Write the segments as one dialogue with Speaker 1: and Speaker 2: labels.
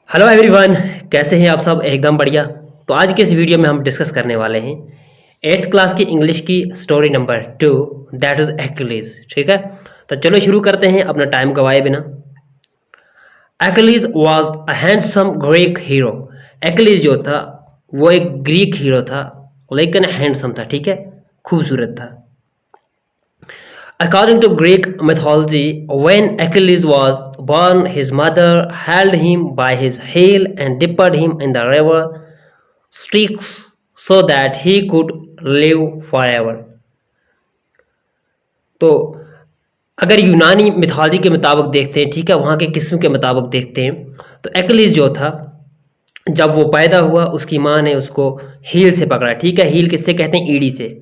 Speaker 1: Hello everyone, कैसे हैं आप सब? एकदम बढ़िया। तो आज के इस वीडियो में हम डिस्कस करने वाले हैं 8th क्लास की इंग्लिश की स्टोरी नंबर 2, दैट इज एक्यूलीज। ठीक है, तो चलो शुरू करते हैं अपना टाइम गवाए बिना। Achilles was a handsome Greek hero. Achilles जो था वो एक ग्रीक हीरो था, लेकिन हैंडसम था। ठीक है, खूबसूरत था। According to Greek mythology, when Achilles was born, his mother held him by his heel and dipped him in the river Styx so that he could live forever. तो अगर यूनानी मिथोलॉजी के मुताबिक देखते हैं, ठीक है, वहाँ के किस्सों के मुताबिक देखते हैं, तो एक्लिस जो था जब वो पैदा हुआ उसकी माँ ने उसको हील से पकड़ा। ठीक है, हील किससे कहते हैं? ईड़ी से।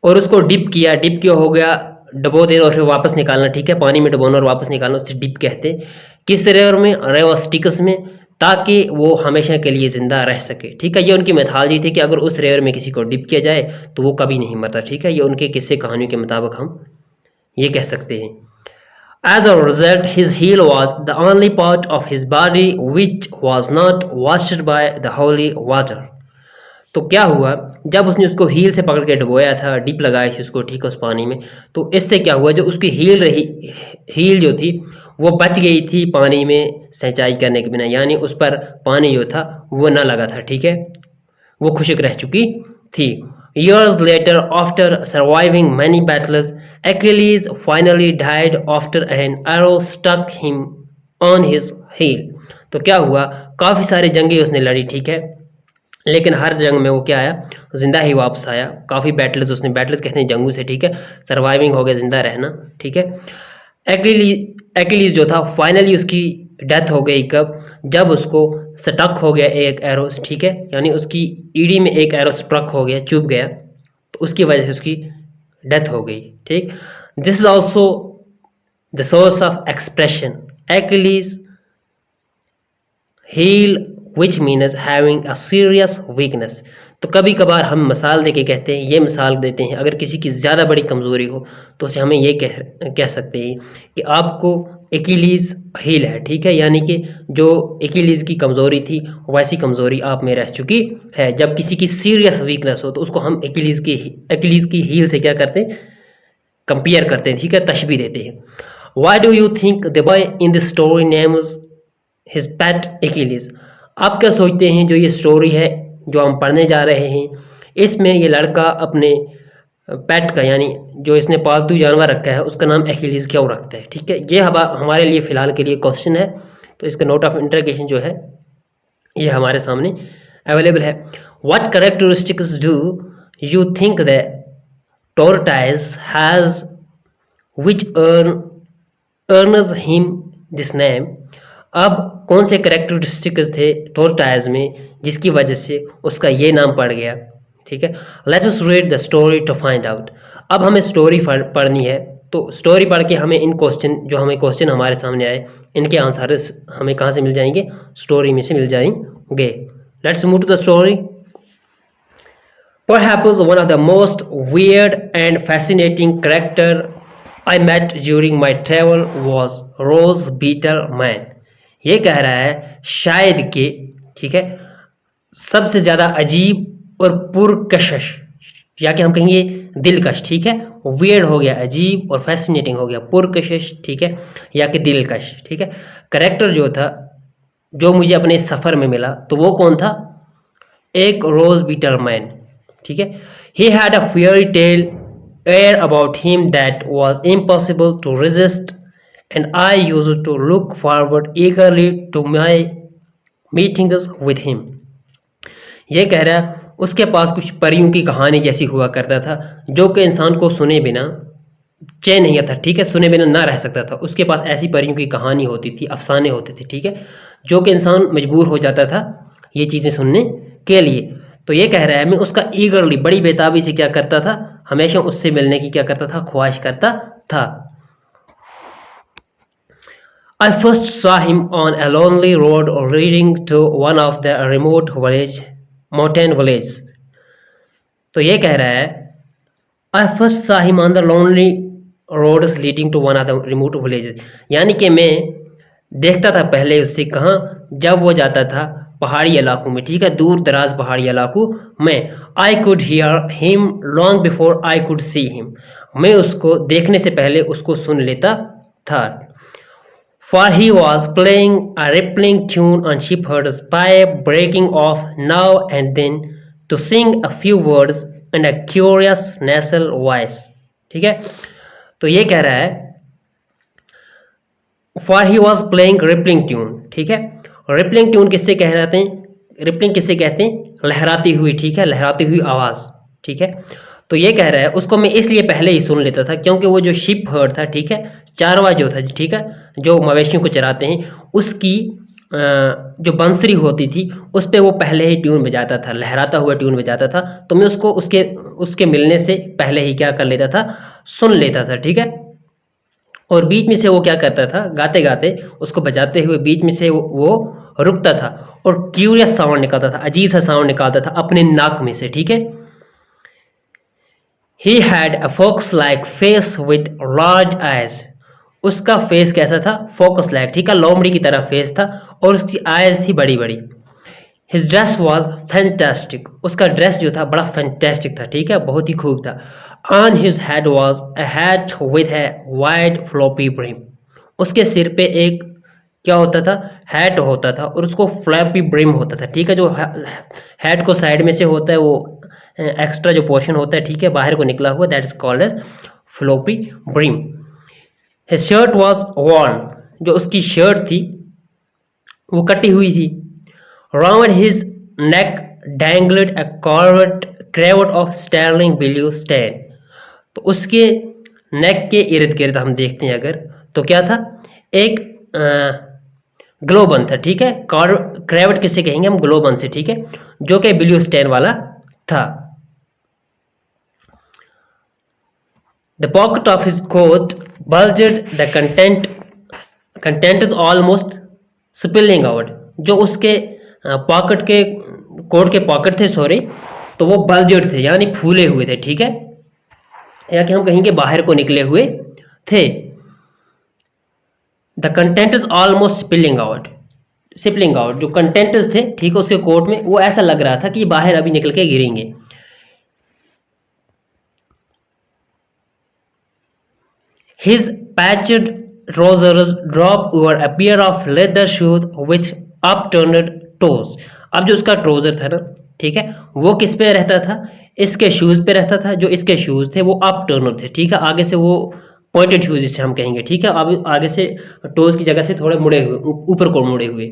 Speaker 1: और उसको डिप किया हो गया, डबो देना और फिर वापस निकालना। ठीक है, पानी में डुबोना और वापस निकालना, उससे डिप कहते हैं। किस रेवर में? रेवास्टिकस में, ताकि वो हमेशा के लिए जिंदा रह सके। ठीक है, ये उनकी मैथोलॉजी थी कि अगर उस रेवर में किसी को डिप किया जाए तो वो कभी नहीं मरता। ठीक है, ये उनके किस्से कहानियों के मुताबिक हम ये कह सकते हैं। As a result, his heel was the only part of his body which was not washed by the holy water. तो क्या हुआ, जब उसने उसको हील से पकड़ के डुबोया था, डिप लगाई थी उसको, ठीक है, उस पानी में, तो इससे क्या हुआ, जो उसकी हील रही, हील जो थी वो बच गई थी पानी में सिंचाई करने के बिना, यानी उस पर पानी जो था वो ना लगा था। ठीक है, वो खुश्क रह चुकी थी। Years later, after surviving many battles, Achilles finally died after an arrow stuck him on his heel. तो क्या हुआ, काफ़ी सारी जंगें उसने लड़ी। ठीक है, लेकिन हर जंग में वो क्या आया, जिंदा ही वापस आया। काफ़ी बैटल्स उसने, बैटल्स कहते हैं जंगों से। ठीक है, सर्वाइविंग हो गया, जिंदा रहना। ठीक है, एक्लिस जो था फाइनली उसकी डेथ हो गई। कब? जब उसको स्टक हो गया एक एरो। ठीक है, यानी उसकी ईडी में एक एरो स्ट्रक हो गया, चुभ गया, तो उसकी वजह से उसकी डेथ हो गई। ठीक, this is also the source of expression Achilles heel which means having a serious weakness. तो कभी कभार हम मिसाल दे के कहते हैं, ये मिसाल देते हैं, अगर किसी की ज़्यादा बड़ी कमज़ोरी हो तो उसे हमें ये कह सकते हैं कि आपको एकिलीज़ हील है। ठीक है, यानी कि जो एकिलीज़ की कमज़ोरी थी वैसी कमज़ोरी आप में रह चुकी है। जब किसी की सीरियस वीकनेस हो तो उसको हम एकिलीज़ की हील से क्या करते हैं? कंपेयर करते हैं। ठीक है, तशबीह देते हैं। Why do you think the boy in the story names his pet Achilles? आप क्या सोचते हैं, जो ये स्टोरी है जो हम पढ़ने जा रहे हैं, इसमें ये लड़का अपने पेट का, यानी जो इसने पालतू जानवर रखा है, उसका नाम एकिलीज क्यों रखता है? ठीक है, ये हमारे लिए फ़िलहाल के लिए क्वेश्चन है, तो इसका नोट ऑफ इंटरगेशन जो है ये हमारे सामने अवेलेबल है। What characteristics do you think the tortoise has which earns him this name? अब कौन से करेक्टरिस्टिक्स थे टोरटाइज में जिसकी वजह से उसका ये नाम पड़ गया? ठीक है, let's us read the story to find out. अब हमें स्टोरी पढ़नी है, तो स्टोरी पढ़ के हमें इन क्वेश्चन, जो हमें क्वेश्चन हमारे सामने आए, इनके आंसर हमें कहाँ से मिल जाएंगे? स्टोरी में से मिल जाएंगे। Let's move to the story. Perhaps one of the most weird and fascinating character I met during my travel was Rose Beetle Man. ये कह रहा है शायद कि, ठीक है, सबसे ज़्यादा अजीब और पुरकशिश, या कि हम कहेंगे दिलकश। ठीक है, वियर्ड हो गया, अजीब, और फैसिनेटिंग हो गया, पुरकशिश। ठीक है, या कि दिलकश। ठीक है, करेक्टर जो था, जो मुझे अपने सफ़र में मिला, तो वो कौन था? एक रोज बीटल मैन। ठीक है, he had a fairy tale air about him that was impossible to resist and I used to look forward eagerly to my meetings with him. ये कह रहा है उसके पास कुछ परियों की कहानी जैसी हुआ करता था, जो कि इंसान को सुने बिना चैन नहीं आता। ठीक है, सुने बिना ना रह सकता था। उसके पास ऐसी परियों की कहानी होती थी, अफसाने होते थे। ठीक है, जो कि इंसान मजबूर हो जाता था ये चीज़ें सुनने के लिए। तो ये कह रहा है मैं उसका ईगरली, बड़ी बेताबी से क्या करता था? हमेशा उससे मिलने की क्या करता था? ख्वाहिश करता था। I first saw him on a lonely road leading to one of the remote mountain villages. तो ये कह रहा है I first saw him on the lonely roads leading to one of the remote villages, यानी कि मैं देखता था पहले उससे कहाँ, जब वो जाता था पहाड़ी इलाकों में, ठीक है, दूर दराज पहाड़ी इलाकों में। I could hear him long before I could see him, मैं उसको देखने से पहले उसको सुन लेता था। For he was playing a rippling tune on Shepherd's pipe, breaking off now and then to sing a few words in a curious nasal voice। ठीक है, तो ये कह रहा है For he was playing rippling tune, ठीक है। Rippling tune किससे कह रहे हैं, रिपलिंग किससे कहते हैं, लहराती हुई, ठीक है, लहराती हुई आवाज़, ठीक है। तो ये कह रहा है उसको मैं इसलिए पहले ही सुन लेता था क्योंकि वो जो शिप हर्ड था, ठीक है, चारवा जो था, ठीक है, जो मवेशियों को चराते हैं, उसकी जो बंसरी होती थी उस पे वो पहले ही ट्यून बजाता था, लहराता हुआ ट्यून बजाता था। तो मैं उसको उसके उसके मिलने से पहले ही क्या कर लेता था, सुन लेता था, ठीक है। और बीच में से वो क्या करता था, गाते गाते उसको बजाते हुए बीच में से वो रुकता था और क्यूरियस साउंड निकालता था, अजीब सा साउंड निकालता था अपने नाक में से, ठीक है। He had a fox-like face with large eyes। उसका फेस कैसा था, फोकस लाइक, ठीक है, लोमड़ी की तरह फेस था और उसकी आईज थी बड़ी बड़ी। His dress was fantastic। उसका ड्रेस जो था बड़ा फैंटास्टिक था, ठीक है, बहुत ही खूब था। On his head was a hat with a wide floppy brim। उसके सिर पे एक क्या होता था, हैट होता था और उसको फ्लैपी ब्रिम होता था, ठीक है। जो हैट को साइड में से होता है वो एक्स्ट्रा जो पोर्शन होता है, ठीक है, बाहर को निकला हुआ, that is called as floppy brim. His shirt was worn. जो उसकी शर्ट थी वो कटी हुई थी। Round his neck dangled a cravat of sterling blue satin. तो उसके नेक के इर्द गिर्द हम देखते हैं अगर, तो क्या था, एक ग्लोबन था, ठीक है। क्रेवट किसे कहेंगे हम, ग्लोबन से, ठीक है, जो कि ब्लू स्टैन वाला था। The pocket of his coat bulged, the content is almost spilling out. जो उसके पॉकेट के कोट के पॉकेट थे, सॉरी, तो वो बल्जेड थे यानी फूले हुए थे, ठीक है, या कि हम कहेंगे बाहर को निकले हुए थे। The content is almost spilling out, जो कंटेंट्स थे, ठीक है, उसके कोट में वो ऐसा लग रहा था कि बाहर अभी निकल के गिरेंगे। His patched trousers dropped over a pair of leather shoes with upturned toes। अब जो उसका ट्राउजर था ना, ठीक है, वो किस पे रहता था, इसके शूज पे रहता था। जो इसके शूज थे वो अपटर्नर थे, ठीक है, आगे से वो पॉइंटेड शूज जिसे हम कहेंगे, ठीक है, अब आगे से टोज की जगह से थोड़े मुड़े हुए, ऊपर को मुड़े हुए।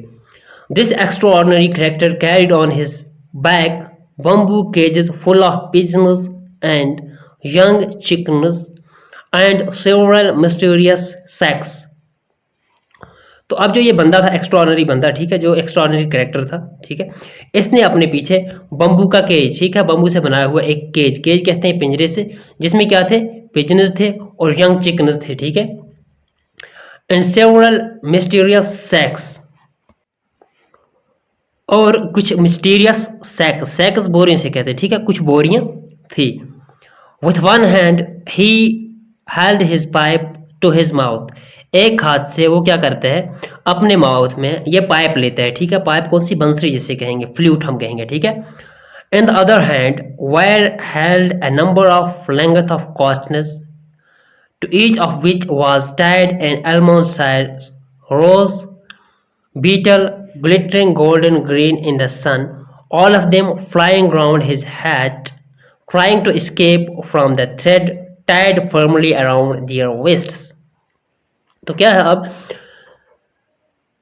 Speaker 1: This extraordinary character carried on his back bamboo cages full of pigeons and young chickens and several mysterious sacks। तो अब जो ये बंदा था, एक्स्ट्राऑर्डिनरी बंदा, ठीक है, जो एक्स्ट्राऑर्डिनरी कैरेक्टर था, ठीक है, इसने अपने पीछे बम्बू का केज, ठीक है, बम्बू से बनाया हुआ एक केज, केज कहते हैं पिंजरे से, जिसमें क्या थे, पिजन्स थे और यंग चिकन्स थे, ठीक है, एंड सेवरल मिस्टीरियस सैक्स, और कुछ मिस्टीरियस सैक्स बोरियों से कहते हैं, ठीक है, कुछ बोरियां थी। With one hand he held his pipe to his mouth. एक हाथ से वो क्या करता है, अपने माउथ में ये पाइप लेता है, ठीक है, पाइप कौन सी, बंसरी जिसे कहेंगे, फ्लूट हम कहेंगे, ठीक है। In the other hand wire held a number of length of कॉस्टनेस to each of which was tied an almond-sized rose beetle glittering golden green in the sun, all of them flying round his hat, trying to escape from the thread tied firmly around their waists। तो क्या है, अब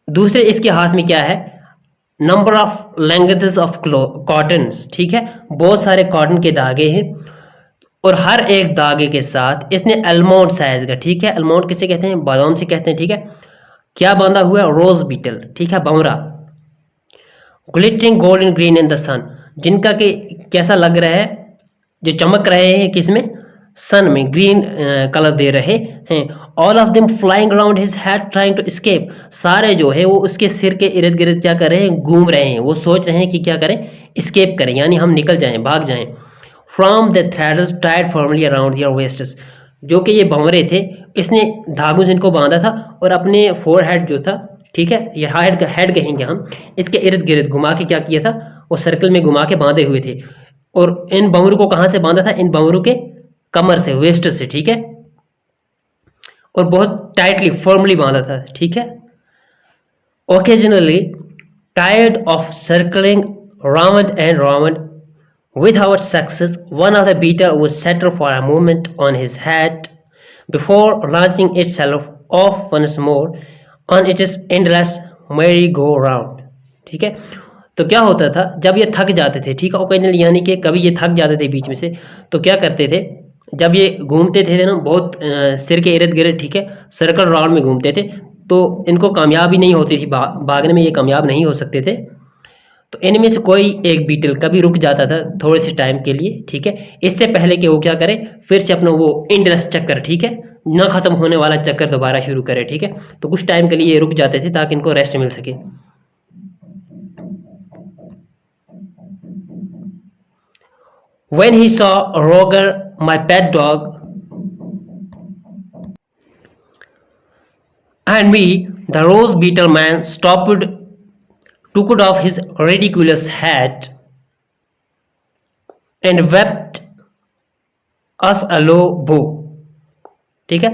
Speaker 1: दूसरे इसके हाथ में क्या है, number of lengths of cotton, ठीक है, बहुत सारे कॉटन के धागे हैं और हर एक धागे के साथ इसने अलमोंड साइज का, ठीक है, अलमोंड किसे कहते हैं, बादाम से कहते हैं, ठीक है, क्या बांधा हुआ है, रोज बीटल, ठीक है, भंवरा, glittering golden green in the sun, जिनका के कैसा लग रहा है, जो चमक रहे हैं किसमें, सन में, ग्रीन कलर दे रहे हैं। All of them flying around his head trying to escape. सारे जो है वो उसके सिर के इर्द गिर्द क्या कर रहे हैं, घूम रहे हैं, वो सोच रहे हैं कि क्या करें, एस्केप करें, यानी हम निकल जाएं, भाग जाएं। From the threads tied firmly around your waists, जो कि ये भंवरे थे, इसने धागों से इनको बांधा था और अपने फोरहेड जो था ठीक है, ये हेड कहेंगे हम। इसके इर्द गिर्द घुमा के क्या किया था, वो सर्कल में घुमा के बांधे हुए थे। और इन भंवरों को कहाँ से बांधा था, इन भंवरों के कमर से, वेस्ट से, ठीक है, और बहुत टाइटली फर्मली बांधा था, ठीक है। Occasionally tired of circling round and round without success, one of the beetle would settle for a moment on his head before launching itself off once more on its endless merry-go-round। ठीक है, तो क्या होता था जब ये थक जाते थे, ठीक है, ओकेजनली यानी कि कभी ये थक जाते थे बीच में से, तो क्या करते थे, जब ये घूमते थे ना बहुत सिर के इर्द गिर्द, ठीक है, सर्कल राउंड में घूमते थे, तो इनको कामयाबी नहीं होती थी, भागने में ये कामयाब नहीं हो सकते थे। तो इनमें से कोई एक बीटल कभी रुक जाता था थोड़े से टाइम के लिए, ठीक है, इससे पहले कि वो क्या करे, फिर से अपना वो एंडलेस चक्कर, ठीक है, ना खत्म होने वाला चक्कर दोबारा शुरू करे, ठीक है। तो कुछ टाइम के लिए ये रुक जाते थे ताकि इनको रेस्ट मिल सके। When he saw Roger, my pet dog, and me, the rose beetle man stopped, took off his ridiculous hat, and wept us a low bow। ठीक है,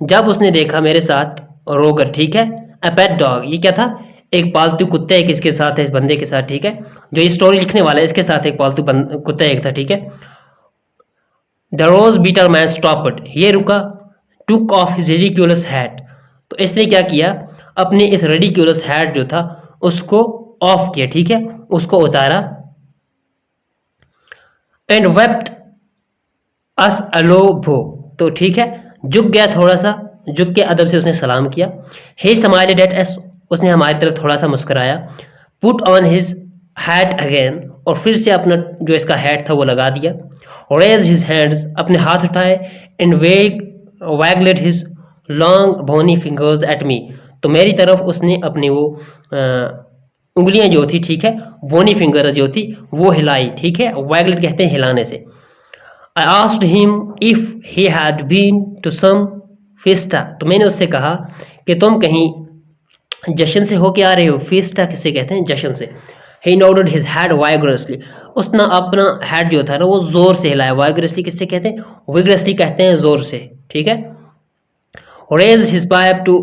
Speaker 1: जब उसने देखा मेरे साथ रोगर, ठीक है, अ पेट डॉग, ये क्या था, एक पालतू कुत्ता एक इसके साथ है, इस बंदे के साथ, ठीक है, जो ये स्टोरी लिखने वाला है इसके साथ एक पालतू कुत्ता एक था, ठीक है। The rose beater man stopped, ये रुका, took off his ridiculous hat, तो इसने क्या किया, अपने इस रिडिक्यूलस हैट जो था उसको ऑफ किया, ठीक है, उसको उतारा, एंड वेप्ट अस अलो भो, तो ठीक है, झुक गया थोड़ा सा, झुक के अदब से उसने सलाम किया। हे स्माइल्ड एट अस, उसने हमारी तरफ थोड़ा सा मुस्कुराया। Put on his hat again, और फिर से अपना जो इसका हैट था वो लगा दिया। रेज हिज हैंड्स, अपने हाथ उठाए, and waggled his long bony fingers at me, तो मेरी तरफ उसने अपनी वो उंगलियां जो थी, ठीक है, बोनी फिंगर जो थी वो हिलाई, ठीक है, वैगलेड कहते हैं हिलाने से। I asked him if he had been to some fiesta, तो मैंने उससे कहा कि तुम कहीं जश्न से होके आ रहे हो। फिस्टा किसे कहते हैं, जश्न से। He nodded his head vigorously, उसने अपना हेड जो था ना वो जोर से हिलाया। vigorously किससे कहते हैं, vigorously कहते हैं जोर से, ठीक है। Raised his pipe to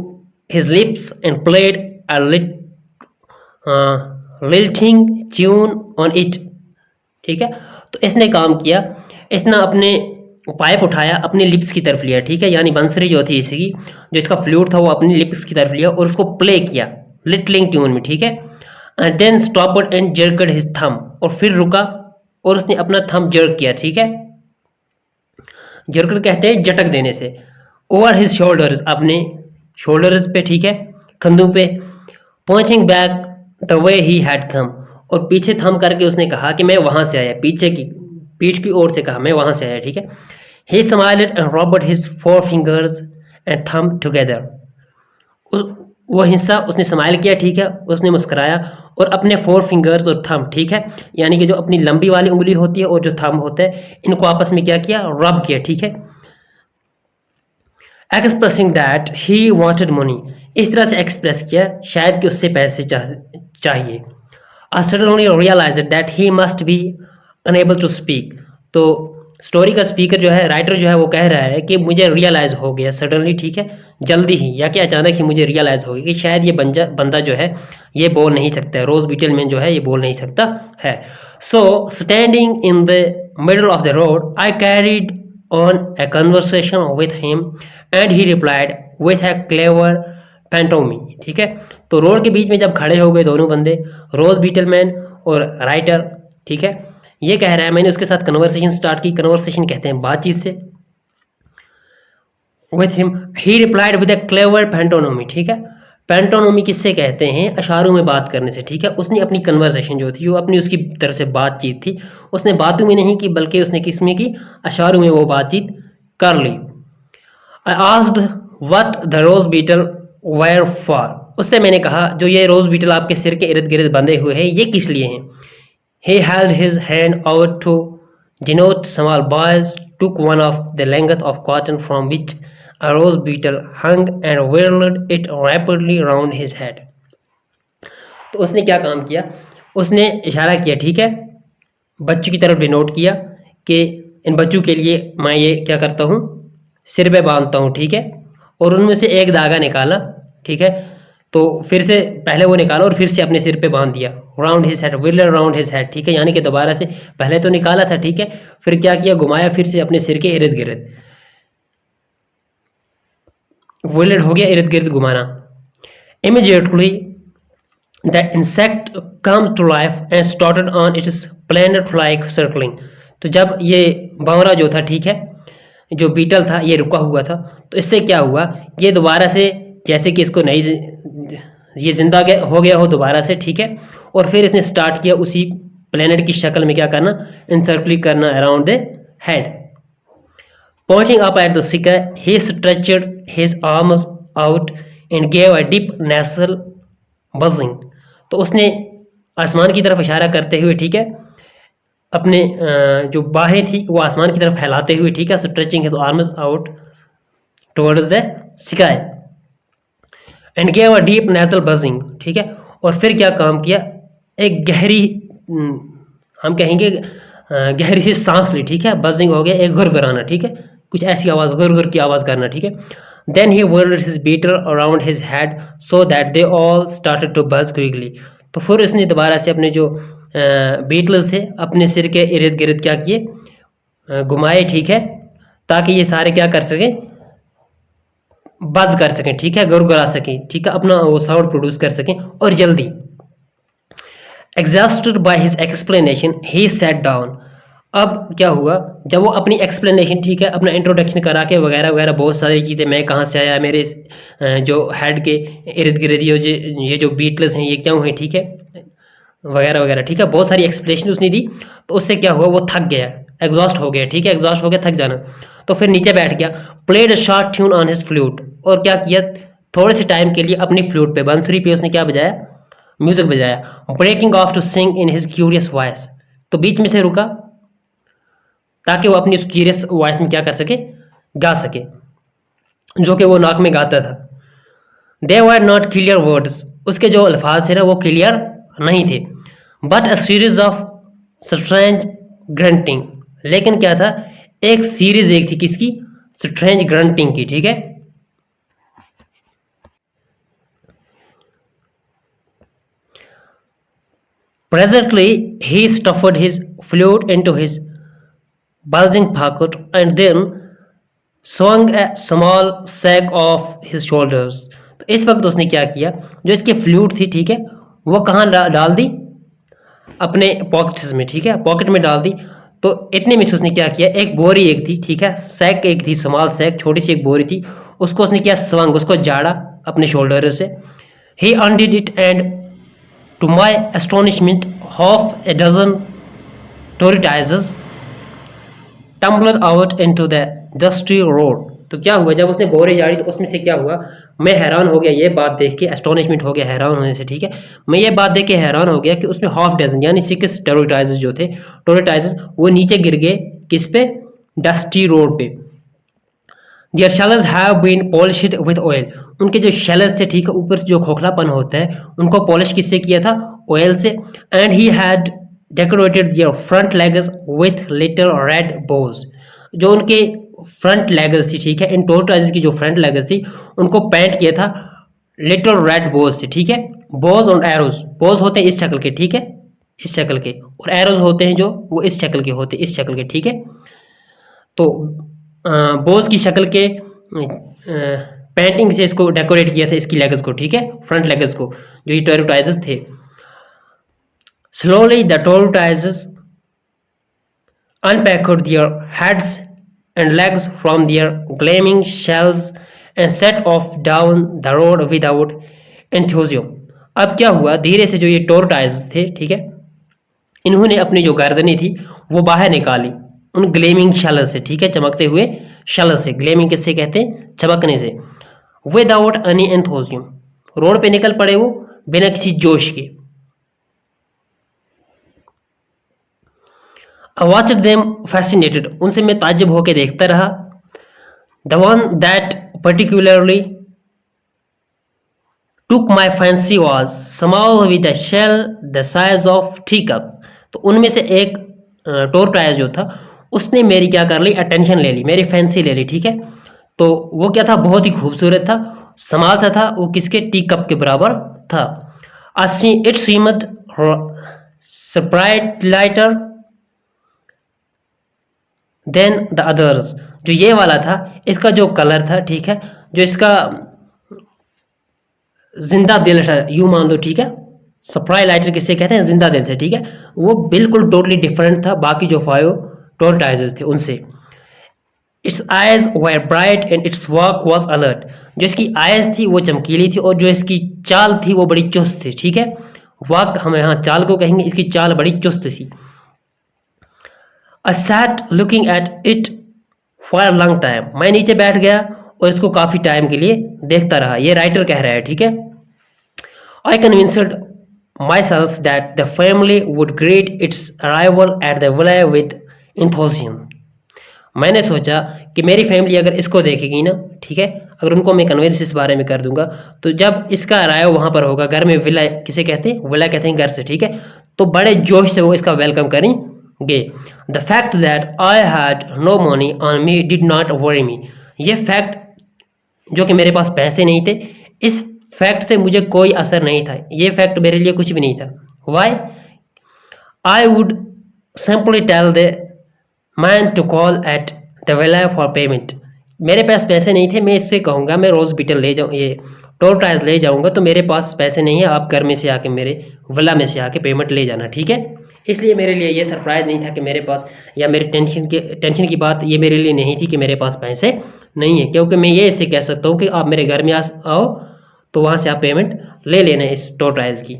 Speaker 1: his lips and played a lilting tune on it, ठीक है। तो इसने काम किया, इसने अपने पाइप उठाया, अपने लिप्स की तरफ लिया, ठीक है, यानी बंसरी जो थी इसकी, जो इसका फ्लूट था वो अपनी लिप्स की तरफ लिया और उसको प्ले किया लिटलिंग ट्यून में, ठीक है। And then stopped and jerked his thumb, और फिर रुका और उसने अपना थंब जर्क किया, ठीक है, जर्कड कहते हैं झटक देने से। ओवर हिज शोल्डर्स, अपने शोल्डर्स पे, ठीक है, कंधों पे। Pointing back the way he had come, और पीछे थंब करके उसने कहा कि मैं वहां से आया, पीछे की पीठ की ओर से कहा मैं वहां से आया, ठीक है। ही smiled and rubbed his four fingers and thumb together, वो हिस्सा उसने स्माइल किया, ठीक है, उसने मुस्कुराया और अपने फोर फिंगर्स और थंब, ठीक है, यानी कि जो अपनी लंबी वाली उंगली होती है और जो थंब होता है, इनको आपस में क्या किया, रब किया, ठीक है। Expressing that he wanted money, इस तरह से एक्सप्रेस किया शायद कि उससे पैसे चाहिए। I suddenly realized that he must be unable to speak, तो स्टोरी का स्पीकर जो है, राइटर जो है, वो कह रहा है कि मुझे रियलाइज हो गया सडनली, ठीक है, जल्दी ही या कि अचानक ही मुझे रियलाइज हो गया कि शायद ये बंदा जो है ये बोल नहीं सकता है, रोज बीटल मैन जो है ये बोल नहीं सकता है। So standing in the middle of the road I carried on a conversation with him and he replied with a clever pantomime, ठीक है। तो रोड के बीच में जब खड़े हो गए दोनों बंदे, रोज बीटलमैन और राइटर, ठीक है, ये कह रहा है मैंने उसके साथ कन्वर्सेशन स्टार्ट की, कन्वर्सेशन कहते हैं बातचीत से। With him he replied with a clever pantomime, ठीक है, पैंटोनोमी किससे कहते हैं, अशारों में बात करने से, ठीक है। उसने अपनी कन्वर्सेशन जो थी वो अपनी उसकी तरफ से बातचीत थी, उसने बातों में नहीं की बल्कि उसने किस में की, अशारों में वो बातचीत कर ली। I asked what the rose beetle were for, उससे मैंने कहा जो ये रोज बीटल आपके सिर के इर्द गिर्द बंधे हुए हैं ये किस लिए हैं। He held his hand out to denote small boys took one of the length of cotton from which a rose beetle hung and whirled it rapidly round his head, तो उसने क्या काम किया, उसने इशारा किया, ठीक है, बच्चों की तरफ डिनोट किया कि इन बच्चों के लिए मैं ये क्या करता हूँ, सिर पे बांधता हूँ, ठीक है, और उनमें से एक धागा निकाला, ठीक है, तो फिर से पहले वो निकाला और फिर से अपने सिर पे बांध दिया, round his head, will round his head, ठीक है, यानी कि दोबारा से पहले तो निकाला था, ठीक है, फिर क्या किया, घुमाया फिर से अपने सिर के इर्द गिर्द, विलेट हो गया इर्द गिर्द घुमाना। Immediately the insect come to life and started on its planet like circling. तो जब ये भंवरा जो था, ठीक है, जो बीटल था, ये रुका हुआ था, तो इससे क्या हुआ, ये दोबारा से जैसे कि इसको नई ये जिंदा हो गया हो दोबारा से, ठीक है, और फिर इसने स्टार्ट किया उसी प्लेनेट की शक्ल में क्या करना, इंसर्कलिंग करना around the head. Pointing up at the sky, he stretched his arms out and gave a deep nasal buzzing। तो उसने आसमान की तरफ इशारा करते हुए, ठीक है, अपने जो बाहें थी वो आसमान की तरफ फैलाते हुए, ठीक है, stretching his arms out towards the sky and gave a deep nasal buzzing, ठीक है, और फिर क्या काम किया, एक गहरी हम कहेंगे गहरी सी सांस ली, ठीक है, बजिंग हो गया एक गुरगुराना, ठीक है, कुछ ऐसी आवाज़, गुर की आवाज़ करना, ठीक है। Then he whirled his beater around his head so that they all started to buzz quickly। तो फिर उसने दोबारा से अपने जो बीटल्स थे अपने सिर के इर्द गिर्द क्या किए, घुमाए, ठीक है, ताकि ये सारे क्या कर सकें, बज कर सकें, ठीक है, गुरगुरा सकें, ठीक है, अपना वो साउंड प्रोड्यूस कर सकें और जल्दी। Exhausted by his explanation he sat down. अब क्या हुआ, जब वो अपनी एक्सप्लेनेशन, ठीक है, अपना इंट्रोडक्शन करा के वगैरह वगैरह बहुत सारी चीज़ें, मैं कहाँ से आया, मेरे जो हेड के इर्द गिर्द ये जो बीटल्स हैं ये क्यों हैं, ठीक है, वगैरह वगैरह, ठीक है, बहुत सारी एक्सप्लेनेशन उसने दी। तो उससे क्या हुआ, वो थक गया, एग्जॉस्ट हो गया, ठीक है, एग्जॉस्ट हो गया, थक जाना। तो फिर नीचे बैठ गया, played a short tune on his flute, और क्या किया, थोड़े से टाइम के लिए अपनी फ्लूट पे, बांसुरी पे उसने क्या बजाया, म्यूजिक बजाया, breaking off to sing in his curious voice. तो बीच में से रुका ताकि वो अपनी उस क्यूरियस वॉइस में क्या कर सके, गा सके, जो कि वो नाक में गाता था। दे वर नॉट क्लियर वर्ड्स, उसके जो अल्फाज थे ना वो क्लियर नहीं थे, but a series of strange grunting, लेकिन क्या था, एक सीरीज एक थी किसकी, स्ट्रेंज ग्रंटिंग की, ठीक है। Presently he stuffed his flute into his bulging pocket and then swung a small sack off his shoulders। तो इस वक्त उसने क्या किया, जो इसकी फ्लूट थी, ठीक है, वो कहाँ डाल दी, अपने पॉकेट्स में, ठीक है, पॉकेट में डाल दी। तो इतने में से उसने क्या किया, एक बोरी एक थी, ठीक है, सैक एक थी, स्मॉल सैक, छोटी सी एक बोरी थी, उसको उसने क्या, स्वंग, उसको झाड़ा अपने शोल्डर से। He undid it and to my astonishment half a dozen tortoises tumbled out into the dusty road। तो क्या हुआ, जब उसने बोरे झाड़ी तो उसमें से क्या हुआ, मैं हैरान हो गया ये बात देख के, एस्टोनिशमेंट हो गया हैरान होने से, ठीक है, मैं ये बात देख के हैरान हो गया कि उसमें हाफ डजन यानी 6 टोरटाइजर्स जो थे, टोरटाइजर्स वो नीचे गिर गए, किस पे, डस्टी रोड पे। Their shells have been polished with oil। उनके जो शेल्स थे, ठीक है, ऊपर जो खोखलापन होता है उनको पॉलिश किससे किया था, ऑयल से। And he had decorated their front legs with little red bows. जो उनके फ्रंट लेग्स थी, ठीक है, इन टोरटाइज की जो फ्रंट लेग्स थी उनको पेंट किया था लिटिल रेड बोज से, ठीक है। बोज और एरोज, बोज होते हैं इस शक्ल के, ठीक है, इस शक्ल के, और एरोज होते हैं जो वो इस शक्ल के होते हैं, इस शक्ल के, ठीक है। तो बोज की शक्ल के पेंटिंग से इसको डेकोरेट किया था, इसकी लेग्स को, ठीक है, फ्रंट लेग्स को, जो ये टोरटाइजर्स थे। Slowly the tortoises unpacked their heads and legs from their gleaming shells and set off down the road without enthusiasm। अब क्या हुआ, धीरे से जो ये टोरटाइजर्स थे, ठीक है, इन्होंने अपनी जो गर्दनें थी वो बाहर निकाली उन ग्लेमिंग शल से, ठीक है, चमकते हुए शल से। ग्लेमिंग किससे कहते हैं, चमकने से। विदाउट एनी एंथोजियम, रोड पे निकल पड़े वो बिना किसी जोश के। I watched them fascinated, उनसे मैं ताज्जुब होकर देखता रहा। The one that particularly took my fancy was small with a shell the size of tea cup. तो उनमें से एक टोरटाइज जो था उसने मेरी क्या कर ली, अटेंशन ले ली, मेरी फैंसी ले ली, ठीक है। तो वो क्या था, बहुत ही खूबसूरत था, स्मॉल सा था, वो किसके, टी कप के बराबर था। It seemed sprightlier than the others. जो ये वाला था इसका जो कलर था, ठीक है, जो इसका जिंदा दिल था, यूं मान लो, ठीक है। सप्लाई लाइटर किसे कहते हैं, जिंदा दिल से, ठीक है। वो बिल्कुल टोटली डिफरेंट था बाकी जो 5 टोरटाइजर्स थे उनसे। It's eyes were bright and it's walk was alert. जो इसकी आइज थी वो चमकीली थी और जो इसकी चाल थी वो बड़ी चुस्त थी, ठीक है। वॉक हम यहाँ चाल को कहेंगे, इसकी चाल बड़ी चुस्त थी। I sat looking at it for a long time. मैं नीचे बैठ गया और इसको काफी टाइम के लिए देखता रहा। ये राइटर कह रहा है, ठीक है। I convinced myself that the family would greet its arrival at the villa with enthusiasm. मैंने सोचा कि मेरी फैमिली अगर इसको देखेगी ना, ठीक है, अगर उनको मैं कन्विंस इस बारे में कर दूंगा, तो जब इसका अराइव वहां पर होगा घर में, विला किसे कहते हैं, विला कहते हैं घर से, ठीक है, तो बड़े जोश से वो इसका वेलकम करेंगे। The fact that I had no money on me did not worry me. ये फैक्ट, जो कि मेरे पास पैसे नहीं थे, इस फैक्ट से मुझे कोई असर नहीं था। ये फैक्ट मेरे लिए कुछ भी नहीं था। Why? I would simply tell the man to call at the villa for payment. मेरे पास पैसे नहीं थे, मैं इससे कहूँगा मैं रोज़ बीटल ले जाऊँ, ये टोरटाइज ले जाऊँगा, तो मेरे पास पैसे नहीं है, आप घर में से आके मेरे विला में से आके पेमेंट ले जाना, ठीक है। इसलिए मेरे लिए ये सरप्राइज़ नहीं था कि मेरे पास, या मेरी टेंशन की बात ये मेरे लिए नहीं थी कि मेरे पास पैसे नहीं है, क्योंकि मैं ये इससे कह सकता हूँ कि आप मेरे घर में आओ तो वहाँ से आप पेमेंट ले लेना इस टोरटाइज की।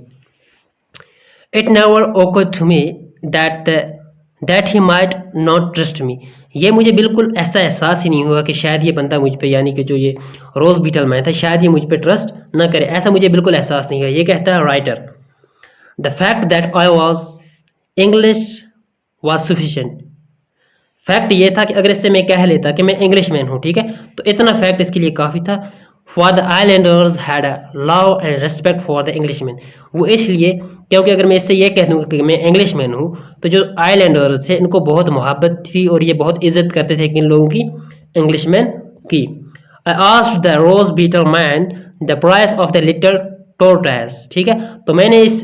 Speaker 1: It never occurred to me that he might not trust me। ये मुझे बिल्कुल ऐसा एहसास ही नहीं हुआ कि शायद ये बंदा मुझ पे, यानी कि जो ये रोज बीटल मैन था, शायद ये मुझ पे ट्रस्ट ना करे, ऐसा मुझे बिल्कुल एहसास नहीं हुआ। ये कहता है writer, the fact that I was English was sufficient. Fact ये था कि अगर इससे मैं कह लेता कि मैं इंग्लिश मैन हूँ, ठीक है, तो इतना फैक्ट इसके लिए काफ़ी था। For the Islanders had a love and respect for the Englishman. वो इसलिए क्योंकि अगर मैं इससे ये कह दूंगा कि मैं इंग्लिश मैन हूँ, तो जो आइलैंडर्स थे इनको बहुत मोहब्बत थी और ये बहुत इज्जत करते थे किन लोगों की, इंग्लिशमैन की। I asked the rose beetle man the price of the little tortoise, ठीक है। तो मैंने इस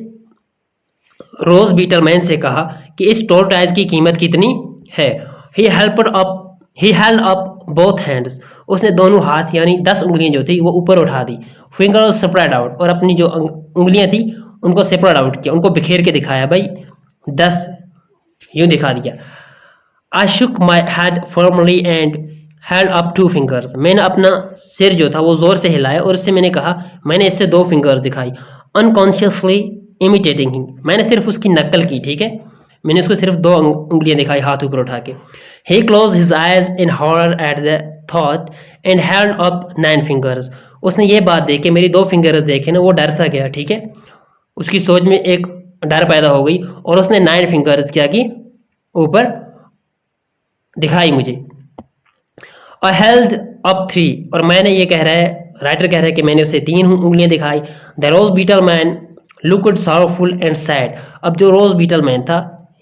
Speaker 1: रोज बीटल मैन से कहा कि इस टोरटाइज की कीमत कितनी है। He held up both hands. उसने दोनों हाथ यानी 10 उंगलियां जो थी वो ऊपर उठा दी। फिंगर्स स्प्रेड आउट, और अपनी जो उंगलियां थी उनको सेपरेट आउट किया, उनको बिखेर के दिखाया, भाई 10 यूं दिखा दिया। I shook my head firmly and held up 2 fingers. मैंने अपना सिर जो था वो जोर से हिलाया और उससे मैंने कहा, मैंने इससे 2 फिंगर्स दिखाई। अनकॉन्शियसली इमिटेटिंग हिम, मैंने सिर्फ उसकी नकल की, ठीक है, मैंने उसको सिर्फ 2 उंगलियां दिखाई हाथ ऊपर उठा के। He close his eyes in horror at the thought and held up 9 fingers. उसने ये बात देख के, मेरी 2 फिंगर्स देखे ना, वो डर सा गया, ठीक है, उसकी सोच में एक डर पैदा हो गई और उसने 9 फिंगर्स क्या की, ऊपर दिखाई मुझे। आई हेल्ड अप 3, और मैंने ये कह रहा है, राइटर कह रहा है कि मैंने उसे 3 उंगलियां दिखाई। The rose beetle man looked sorrowful and sad. अब जो रोज बीटल मैन था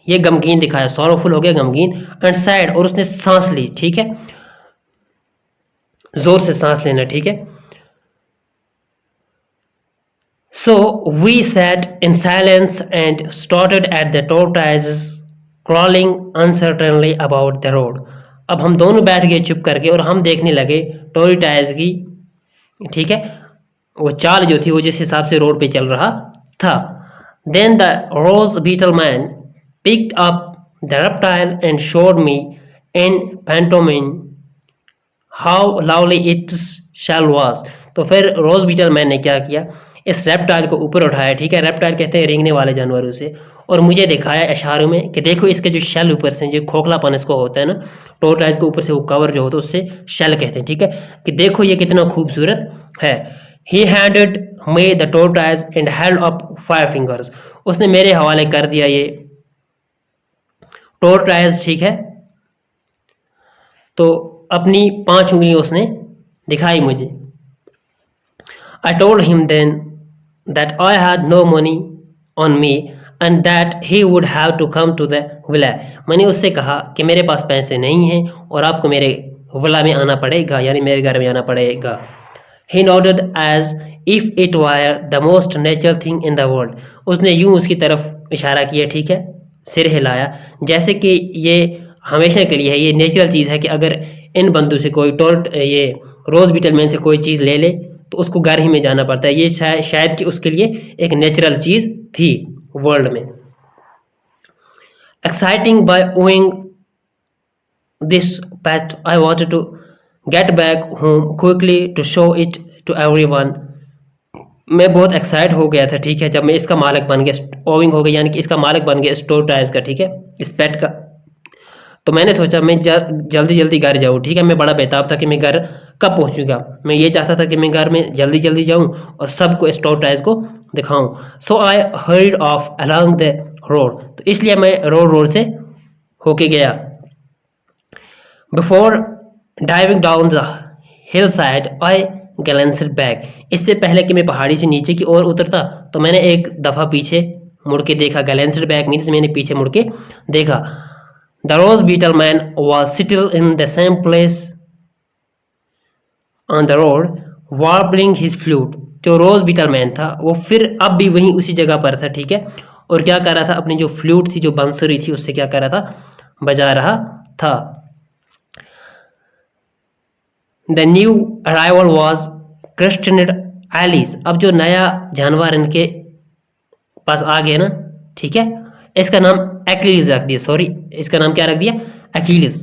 Speaker 1: ये गमगीन दिखाया, सॉरोफुल हो गया गमगीन, एंड सैड, और उसने सांस ली, ठीक है, जोर से सांस लेना, ठीक है। So we sat in silence and started at the tortoises crawling uncertainly about the road। अब हम दोनों बैठ गए चुप करके और हम देखने लगे टोरटाइज की, ठीक है, वो चाल जो थी वो जिस हिसाब से रोड पे चल रहा था। Then the rose beetle man picked up the reptile and showed me in pantomime how lovely its shell was। तो फिर रोज बीटल मैन ने क्या किया, इस रेप्टाइल को ऊपर उठाया, ठीक है, रेप्टाइल कहते हैं रेंगने वाले जानवरों से, और मुझे दिखाया इशारों में कि देखो इसके जो शेल ऊपर से, जो खोखलापन इसको होता है ना, टोरटाइज के ऊपर से वो कवर जो होता है उससे शेल कहते हैं, ठीक है, कि देखो ये कितना खूबसूरत है। He handed me the tortoise and held up 5 fingers. उसने मेरे हवाले कर दिया ये टोरटाइज, ठीक है, तो अपनी 5 उंगलियां उसने दिखाई मुझे। I told him then that I had no money on me and that he would have to come to the villa. मैंने उससे कहा कि मेरे पास पैसे नहीं हैं और आपको मेरे विला में आना पड़ेगा, यानी मेरे घर में आना पड़ेगा. He nodded as if it were the most natural thing in the world. उसने यूं उसकी तरफ इशारा किया, ठीक है, सिर हिलाया, जैसे कि ये हमेशा के लिए है, ये नेचुरल चीज़ है कि अगर इन बंदों से कोई ये रोज़ बीटल मैन से कोई चीज़ ले ले तो उसको घर ही में जाना पड़ता है. ये शायद कि उसके लिए एक नेचुरल चीज़ थी वर्ल्ड में. Exciting by owing this past, I wanted to get back home quickly to show it to everyone. मैं बहुत एक्साइट हो गया था, ठीक है, जब मैं इसका मालिक बन गया. ओविंग हो गया यानी कि इसका मालिक बन गया स्टोर टाइज का, ठीक है, इस पेट का. तो मैंने सोचा मैं जल्दी जल्दी घर जाऊँ, ठीक है. मैं बड़ा बेताब था कि मैं घर कब पहुँचूँगा. मैं ये चाहता था कि मैं घर में जल्दी जल्दी जाऊँ और सबको स्टोर टाइज को दिखाऊँ. So I hurried off along the road. तो इसलिए मैं रोड से होके गया. Before diving down the hillside I glanced back. इससे पहले कि मैं पहाड़ी से नीचे की ओर उतरता तो मैंने एक दफ़ा पीछे मुड़ के देखा. ग्लैंस्ड बैक मीन्स मैंने पीछे मुड़ के देखा. The rose beetle man was still in the same place on the road warbling his flute. जो रोज बीटल मैन था वो फिर अब भी वहीं उसी जगह पर था, ठीक है, और क्या कर रहा था, अपनी जो फ्लूट थी, जो बांसुरी थी, उससे क्या कर रहा था, बजा रहा था. The new arrival was christened Alice. अब जो नया जानवर इनके पास आ गया ना, ठीक है, इसका नाम एक्लिस रख दिया. सॉरी, इसका नाम क्या रख दिया, Achilles.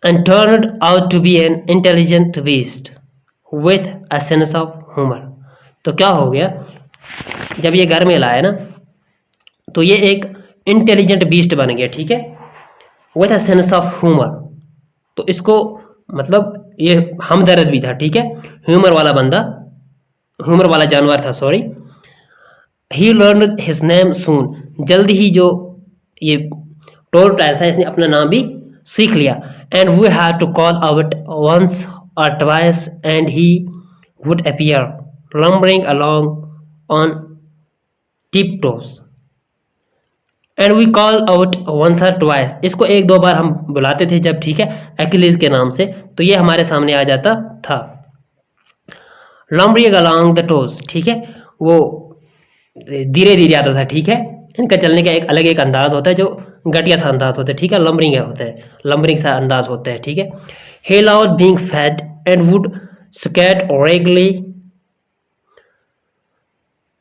Speaker 1: And turned out to be an intelligent beast with a sense of humour. तो क्या हो गया, जब ये घर में लाया ना तो ये एक इंटेलिजेंट बीस्ट बन गया, ठीक है, with a sense of humour. तो इसको मतलब ये हमदर्द भी था, ठीक है, ह्यूमर वाला बंदा, ह्यूमर वाला जानवर था. सॉरी. ही लर्न हिज नेम सून. जल्दी ही जो ये टोर्टोइज था इसने अपना नाम भी सीख लिया. And we had to call out once or twice and he would appear lumbering along on tiptoes. And we call out once or twice. इसको एक दो बार हम बुलाते थे जब, ठीक है, एक्लिस के नाम से, तो ये हमारे सामने आ जाता था. lumbering along the toes, ठीक है, वो धीरे धीरे आता था, ठीक है. इनका चलने का एक अलग एक अंदाज होता है जो घटिया सा अंदाज होता है, ठीक है, लंबरिंग होता है, लंबरिंग सा अंदाज होता है, ठीक है. he loved being fed and would scat regularly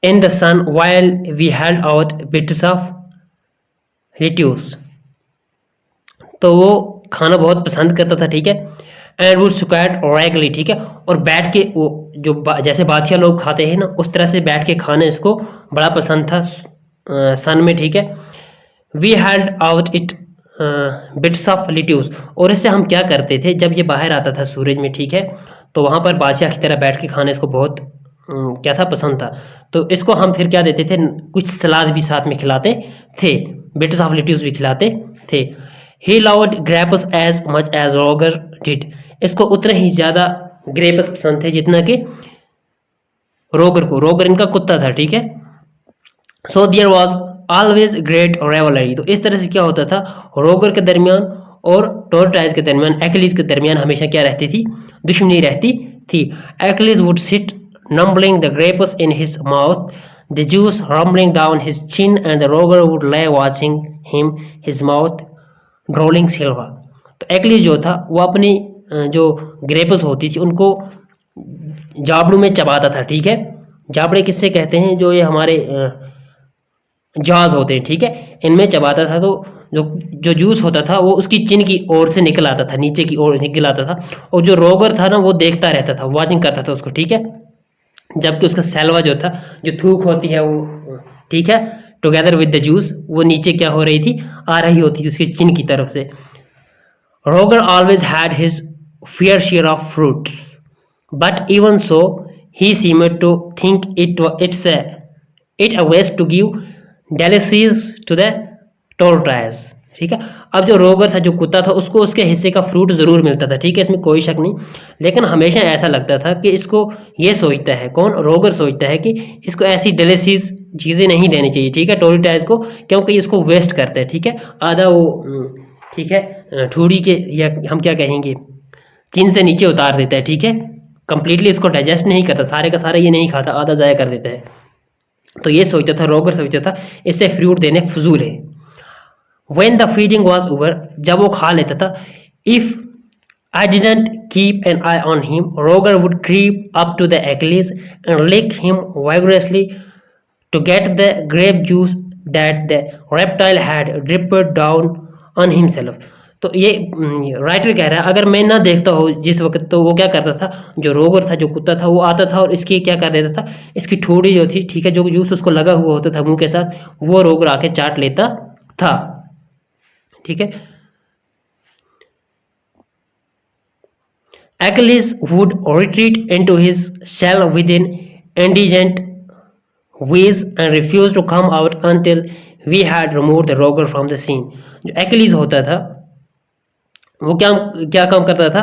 Speaker 1: in the sun while we held out bits of lettuce. तो वो खाना बहुत पसंद करता था, ठीक है. एंड वुड स्क्वाट रेगुलरली, ठीक है, और बैठ के वो जो जैसे बादशाह लोग खाते हैं ना उस तरह से बैठ के खाना इसको बड़ा पसंद था सन में, ठीक है. We had out it bits of lettuce. और इससे हम क्या करते थे, जब ये बाहर आता था सूरज में, ठीक है, तो वहाँ पर बादशाह की तरह बैठ के खाना इसको बहुत क्या था, पसंद था. तो इसको हम फिर क्या देते थे, कुछ सलाद भी साथ में खिलाते थे, बिट्स ऑफ लिट्यूस भी खिलाते थे. He loved grapes as much as Roger did. इसको उतना ही ज़्यादा ग्रेप्स पसंद थे जितना कि रोगर को. रोगर इनका कुत्ता था, ठीक है. So there was always great revelry. तो इस तरह से क्या होता था, रोगर के दरमियान और टोर्टोइज के दरमियान, एक्लिस के दरमियान हमेशा क्या रहती थी, दुश्मनी रहती थी. Achilles would sit numbling the grapes in his mouth, the juice rumbling down his chin, and the rover would lie watching him, his mouth drooling silver. तो एक्लिस जो था वो अपनी जो ग्रेप्स होती थी उनको जाबड़ू में चबाता था, ठीक है. जाबड़े किससे कहते हैं, जो ये हमारे जाज होते हैं, ठीक है, इनमें चबाता था. तो जो जूस होता था वो उसकी चिन की ओर से निकल आता था, नीचे की ओर निकल आता था. और जो रोगर था ना वो देखता रहता था, वॉचिंग करता था उसको, ठीक है. जबकि उसका सैलवा जो था, जो थूक होती है वो, ठीक है, टुगेदर विद द जूस, वो नीचे क्या हो रही थी, आ रही होती थी उसकी चिन की तरफ से. Roger always had his fair share of fruit, but even so he seemed to think it a waste to give delicacies to the tortoise. ठीक है। अब जो रोगर था, जो कुत्ता था, उसको उसके हिस्से का फ्रूट ज़रूर मिलता था, ठीक है, इसमें कोई शक नहीं। लेकिन हमेशा ऐसा लगता था कि इसको, ये सोचता है कौन, रोगर सोचता है कि इसको ऐसी डिलीशियस चीज़ें नहीं देनी चाहिए, ठीक है, टोरीटाइज को, क्योंकि इसको वेस्ट करता है, ठीक है, आधा वो ठीक है ठूड़ी के, या हम क्या कहेंगे, चिन से नीचे उतार देता है, ठीक है, कंप्लीटली इसको डाइजेस्ट नहीं करता, सारे का सारा ये नहीं खाता, आधा ज़ाया कर देता है। तो ये सोचता था, रोगर सोचता था इससे फ्रूट देने फजूल है। When the feeding was over, जब वो खा लेता था, if I didn't keep an eye on him, Roger would creep up to the Achilles and lick him vigorously to get the grape juice that the reptile had dripped down on himself. तो ये writer कह रहा है, अगर मैं ना देखता हूँ जिस वक्त, तो वो क्या करता था, जो रोगर था, जो कुत्ता था, वो आता था और इसकी क्या कर देता था, इसकी ठोड़ी जो थी, ठीक है, जो जूस उसको लगा हुआ होता था मुंह के साथ, वो रोगर आके चाट लेता था, ठीक है। Achilles would retreat into his shell within indigent ways and refuse to come out until we had removed the roger from the scene. जो Achilles होता था, वो क्या क्या काम करता था,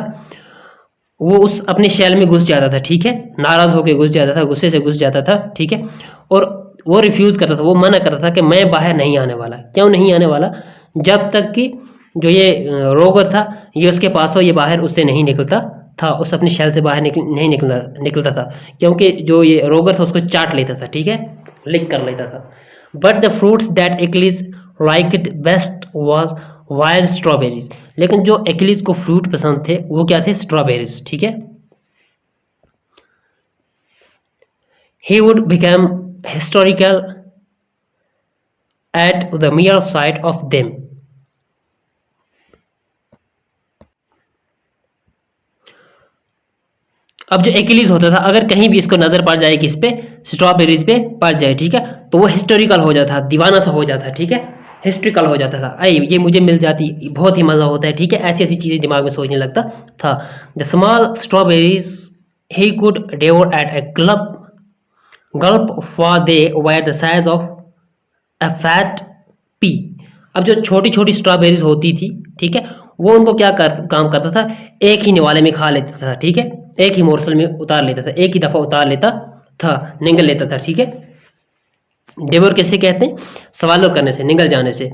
Speaker 1: वो उस अपने शैल में घुस जाता था, ठीक है, नाराज होकर घुस जाता था, गुस्से से घुस जाता था, ठीक है, और वो रिफ्यूज करता था, वो मना करता था कि मैं बाहर नहीं आने वाला। क्यों नहीं आने वाला? जब तक कि जो ये रोगर था, ये उसके पास हो, ये बाहर उससे नहीं निकलता था, उस अपने शैल से बाहर नहीं निकलता था, क्योंकि जो ये रोगर था उसको चाट लेता था, ठीक है, लिक कर लेता था। But the fruits that Achilles liked best was wild strawberries. लेकिन जो एक्लिस को फ्रूट पसंद थे वो क्या थे? स्ट्रॉबेरीज, ठीक है। He would become historical at the mere sight of them. अब जो एक्लिस होता था, अगर कहीं भी इसको नजर पड़ जाए, किस पे? स्ट्रॉबेरीज पे पड़ जाए, ठीक है, तो वो हिस्टोरिकल हो जाता, दीवाना सा हो जाता, ठीक है, हिस्ट्रिकल हो जाता था, अरे ये मुझे मिल जाती, बहुत ही मजा होता है, ठीक है, ऐसी ऐसी चीजें दिमाग में सोचने लगता था। The small strawberries he could devour at a gulp for they were the size of a fat pea. अब जो छोटी छोटी स्ट्रॉबेरीज होती थी, ठीक है, वो उनको क्या काम करता था, एक ही निवाले में खा लेता था, ठीक है, एक ही मोर्सल में उतार लेता था, एक ही दफा उतार लेता था, निगल लेता था, ठीक है। डेवोर किससे कहते हैं? सवालों करने से, निगल जाने से।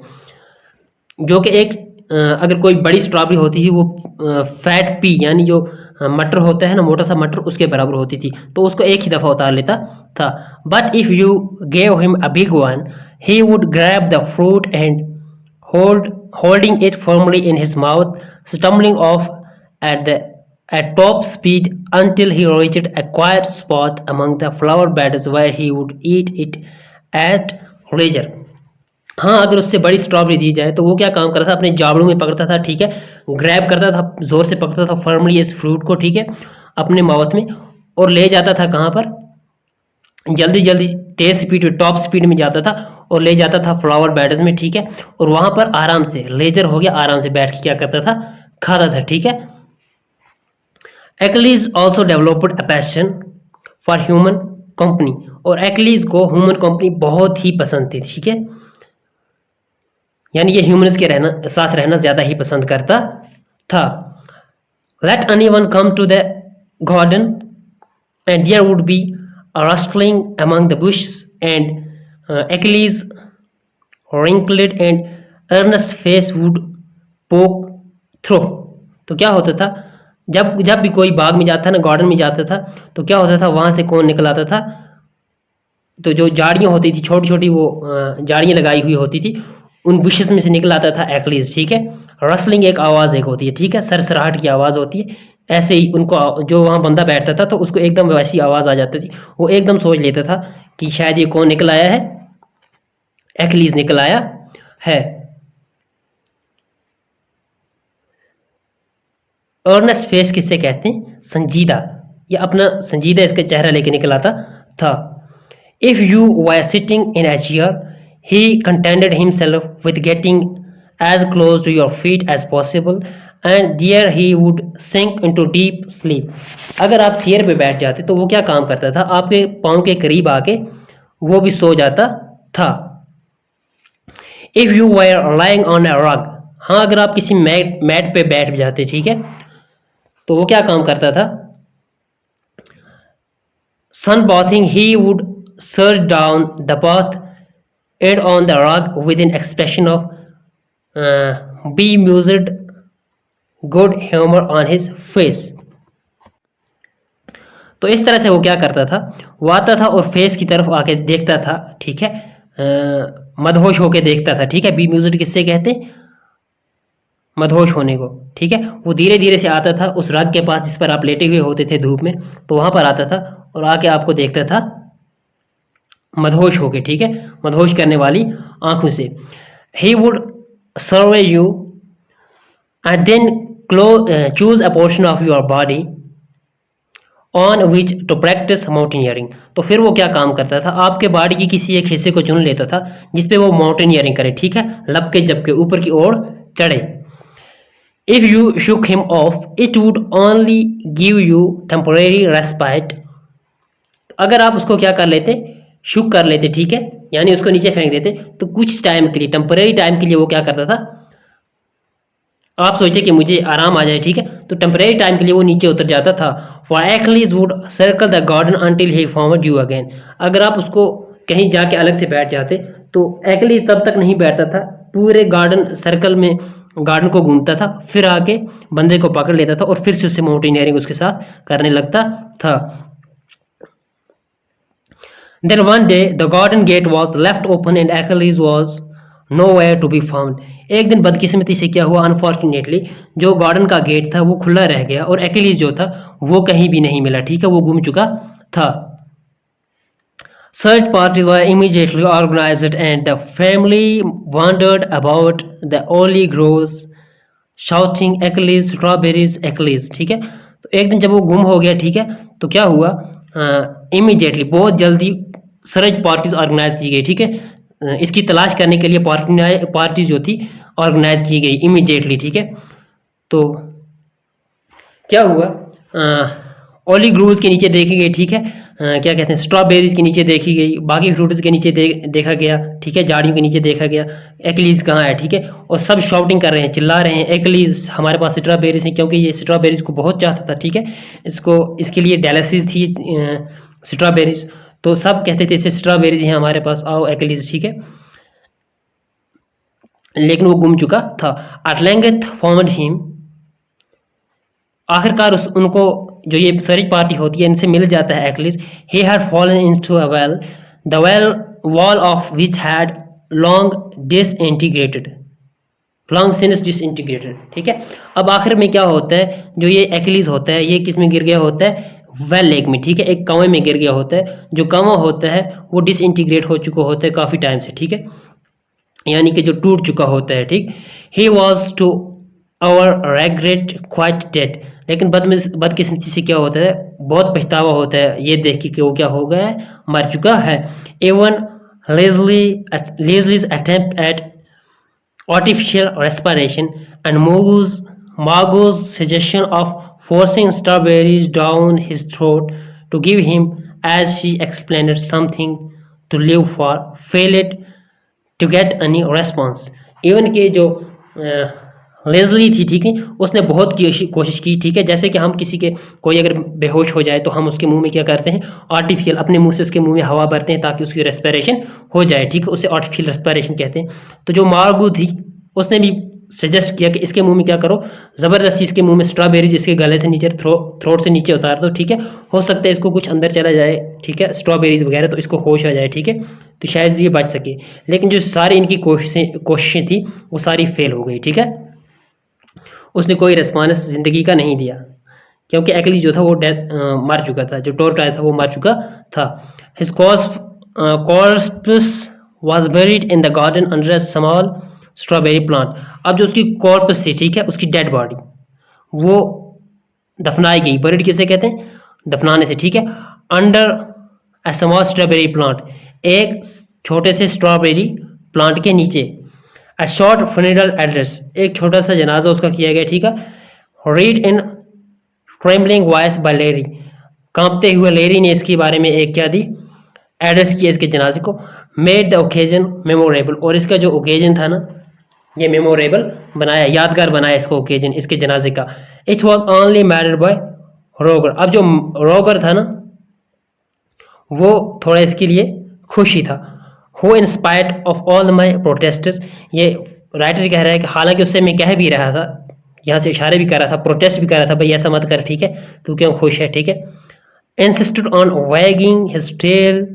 Speaker 1: जो कि एक अगर कोई बड़ी स्ट्रॉबेरी होती थी, वो फैट पी यानी जो मटर होता है ना, मोटा सा मटर, उसके बराबर होती थी, तो उसको एक ही दफा उतार लेता था। But if you gave him a big one, he would grab the fruit and holding it firmly in his mouth, stumbling off at top speed until he reached a quiet spot among the flower beds where he would eat it at leisure. हाँ, अगर उससे बड़ी strawberry दी जाए तो वो क्या काम करता था, अपने जाबड़ों में पकड़ता था, ठीक है, ग्रैब करता था, जोर से पकड़ता था फर्मली इस फ्रूट को, ठीक है, अपने माउथ में, और ले जाता था कहाँ पर? जल्दी जल्दी तेज स्पीड में, टॉप स्पीड में जाता था और ले जाता था फ्लावर बेड्स में, ठीक है, और वहां पर आराम से, लेजर हो गया, आराम से बैठ के क्या करता था? खाता था, ठीक है। Achilles also developed a passion for human company, और एक्लिस को ह्यूमन कंपनी बहुत ही पसंद थी, ठीक है, यानी ये ह्यूमंस के साथ रहना ज्यादा ही पसंद करता था। Let anyone come to the garden and there would be a rustling among the bushes and Achilles' wrinkled and earnest face would poke through. तो क्या होता था, जब जब भी कोई बाग में जाता ना, गार्डन में जाता था, तो क्या होता था, वहां से कौन निकल आता था? तो जो झाड़ियाँ होती थी, छोटी छोटी वो झाड़ियाँ लगाई हुई होती थी, उन बुशेस में से निकल आता था एक्लिस, ठीक है। रसलिंग एक आवाज़ एक होती है, ठीक है, सरसराहट की आवाज़ होती है, ऐसे ही उनको, जो वहाँ बंदा बैठता था तो उसको एकदम वैसी आवाज़ आ जाती थी, वो एकदम सोच लेता था कि शायद ये कौन निकल आया है? एक्लिस निकल आया है। अर्नेस्ट फेस किससे कहते हैं? संजीदा, या अपना संजीदा इसका चेहरा लेके निकल आता था। If you were sitting in a chair, he contented himself with getting as close to your feet as possible and there he would sink into deep sleep. अगर आप चेयर पे बैठ जाते तो वो क्या काम करता था, आपके पाँव के करीब आके वो भी सो जाता था। If you were lying on a rug, हाँ, अगर आप किसी मैट पे बैठ जाते, ठीक है, तो वो क्या काम करता था, sunbathing he would search down the path add on the rock with an expression of bemused good humour on his face. तो इस तरह से वो क्या करता था, वो आता था और फेस की तरफ आके देखता था, ठीक है, मदहोश होके देखता था, ठीक है। बी म्यूज्ड किससे कहते हैं, मदहोश होने को, ठीक है। वो धीरे धीरे से आता था उस रग के पास जिस पर आप लेटे हुए होते थे धूप में, तो वहां पर आता था और आके आपको देखता था मदहोश होके, ठीक है, मदहोश करने वाली आंखों से। He would survey you and then choose a portion of your body on which to practise mountaineering. तो फिर वो क्या काम करता था, आपके बॉडी की किसी एक हिस्से को चुन लेता था जिसपे वो माउंटेनियरिंग करे, ठीक है, लपके जबके ऊपर की ओर चढ़े। If you shook him off, it would only give you temporary respite. अगर आप उसको क्या कर लेते, शुक कर लेते, ठीक है, यानी उसको नीचे फेंक देते, तो कुछ टाइम के लिए, टेम्पररी टाइम के लिए वो क्या करता था, आप सोचते कि मुझे आराम आ जाए, ठीक है, तो टेम्पररी टाइम के लिए वो नीचे उतर जाता था। For Achilles would circle the garden until he found you again. अगर आप उसको कहीं जाके अलग से बैठ जाते तो एक्लीज तब तक नहीं बैठता था, पूरे गार्डन सर्कल में गार्डन को घूमता था, फिर आके बंदे को पकड़ लेता था और फिर से उससे माउंटेनियरिंग उसके साथ करने लगता था। Then one day the garden gate was left open and Achilles was nowhere to be found. एक दिन बदकिस्मती से क्या हुआ, अनफॉर्चुनेटली जो गार्डन का गेट था वो खुला रह गया और एक्लीज जो था वो कहीं भी नहीं मिला, ठीक है, वो गुम चुका था। Search parties were immediately organized and the family wandered about the olive groves shouting Achilles, strawberries, Achilles, ठीक है। तो एक दिन जब वो गुम हो गया, ठीक है, तो क्या हुआ, इमीडिएटली बहुत जल्दी सर्च पार्टीज ऑर्गेनाइज की गई, ठीक है, इसकी तलाश करने के लिए पार्टीज जो थी ऑर्गेनाइज की गई इमीडिएटली, ठीक है। तो क्या हुआ, ओली ग्रूव्स के नीचे देखी गई, ठीक है, क्या कहते हैं, स्ट्रॉबेरीज के नीचे देखी गई, बाकी फ्रूट्स के नीचे देखा गया, ठीक है, झाड़ियों के नीचे देखा गया, एक्लीज कहाँ है, ठीक है, और सब शॉटिंग कर रहे हैं, चिल्ला रहे हैं, एक्लीज हमारे पास स्ट्रॉबेरीज हैं, क्योंकि ये स्ट्रॉबेरीज को बहुत चाहता था, ठीक है, इसको इसके लिए डायलिसिस थी स्ट्रॉबेरीज, तो सब कहते थे इसे स्ट्रॉबेरीज हैं हमारे पास, आओ एक्लीज, ठीक है, लेकिन वो गुम चुका था। एट लेंथ फाउंड हिम, आखिरकार उनको जो ये सर्च पार्टी होती है इनसे मिल जाता है Achilles. He had fallen into a well, the well wall of which had long disintegrated, long since disintegrated, ठीक है। अब आखिर में क्या होता है, जो ये एक्लीज होता है ये किस में गिर गया होता है, वेल लेक में, ठीक है, एक कुएं में गिर गया होता है। जो कुआं होता है वो डिसइंटीग्रेट हो चुका होता है काफ़ी टाइम से, ठीक है, यानी कि जो टूट चुका होता है, ठीक। He was to our regret quite dead, लेकिन बदकिस्मती से क्या होता है, बहुत पछतावा होता है ये देख के कि वो क्या हो गया है, मर चुका है। Even Leslie's attempt at artificial respiration and Margot's suggestion of forcing strawberries down his throat to give him, as she explained, something to live for, failed to get any response. Even के जो Leslie थी, ठीक है, उसने बहुत कोशिश की, ठीक है, जैसे कि हम किसी के कोई अगर बेहोश हो जाए तो हम उसके मुंह में क्या करते हैं, आर्टिफिशियल अपने मुंह से उसके मुंह में हवा भरते हैं ताकि उसकी रेस्पिरेशन हो जाए, ठीक है, उसे आर्टिफिशियल रेस्पिरेशन कहते हैं। तो जो मार्गो थी उसने भी सजेस्ट किया कि इसके मुंह में क्या करो, ज़बरदस्ती इसके मुंह में स्ट्रॉबेरीज इसके गले से नीचे थ्रोट से नीचे उतार दो, ठीक है, हो सकता है इसको कुछ अंदर चला जाए, ठीक है, स्ट्रॉबेरीज वगैरह, तो इसको होश आ जाए, ठीक है, तो शायद ये बच सके। लेकिन जो सारी इनकी कोशिशें थी वो सारी फेल हो गई, ठीक है, उसने कोई रिस्पॉन्स ज़िंदगी का नहीं दिया, क्योंकि एक्ली जो था वो मर चुका था, जो टोर्टाई था वो मर चुका था। His corpse was buried in the garden under a small strawberry plant. अब जो उसकी कॉर्पस थी, ठीक है, उसकी डेड बॉडी वो दफनाई गई, बेरिड किसे कहते हैं, दफनाने से, ठीक है, under a small strawberry plant, एक छोटे से स्ट्रॉबेरी प्लांट के नीचे। अ शॉर्ट फ्यूनरल एड्रेस, एक छोटा सा जनाजा उसका किया गया, ठीक है, read in trembling voice by Larry, कांपते हुए लेरी ने इसके बारे में एक क्या दी, एड्रेस किया इसके जनाजे को। मेड द ओकेजन मेमोरेबल, और इसका जो ओकेजन था ना ये मेमोरेबल बनाया, यादगार बनाया इसको ओकेजन, इसके जनाजे का। It was only married bye रोगर। अब जो रोगर था ना वो थोड़ा इसके लिए खुशी था। Who in spite of all my protests, ये राइटर कह रहा है कि हालांकि उससे मैं कह भी रहा था, यहाँ से इशारे भी कर रहा था, प्रोटेस्ट भी कर रहा था, भाई ऐसा मत कर, ठीक है, तू क्यों खुश है, ठीक है। Insisted on wagging his tail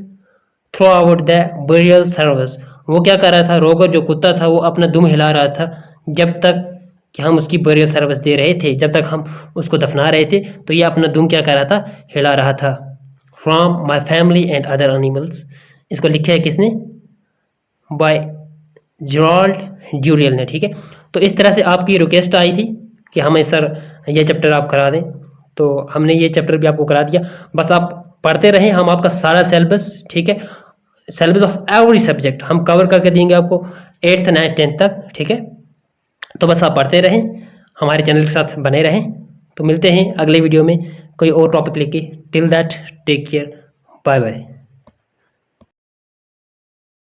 Speaker 1: throughout the burial service. वो क्या कर रहा था, रोगर जो कुत्ता था वो अपना दुम हिला रहा था जब तक कि हम उसकी burial सर्विस दे रहे थे, जब तक हम उसको दफना रहे थे, तो ये अपना दुम क्या कर रहा था, हिला रहा था। From my family and other animals, इसको लिखा है किसने, बाय जॉर्ल्ड ड्यूरियल ने, ठीक है। तो इस तरह से आपकी रिक्वेस्ट आई थी कि हमें सर ये चैप्टर आप करा दें, तो हमने ये चैप्टर भी आपको करा दिया। बस आप पढ़ते रहें, हम आपका सारा सिलेबस, ठीक है, सिलेबस ऑफ एवरी सब्जेक्ट हम कवर करके देंगे आपको 8th 9th 10th तक, ठीक है। तो बस आप पढ़ते रहें, हमारे चैनल के साथ बने रहें। तो मिलते हैं अगले वीडियो में कोई और टॉपिक लेके। Till that take care, bye bye.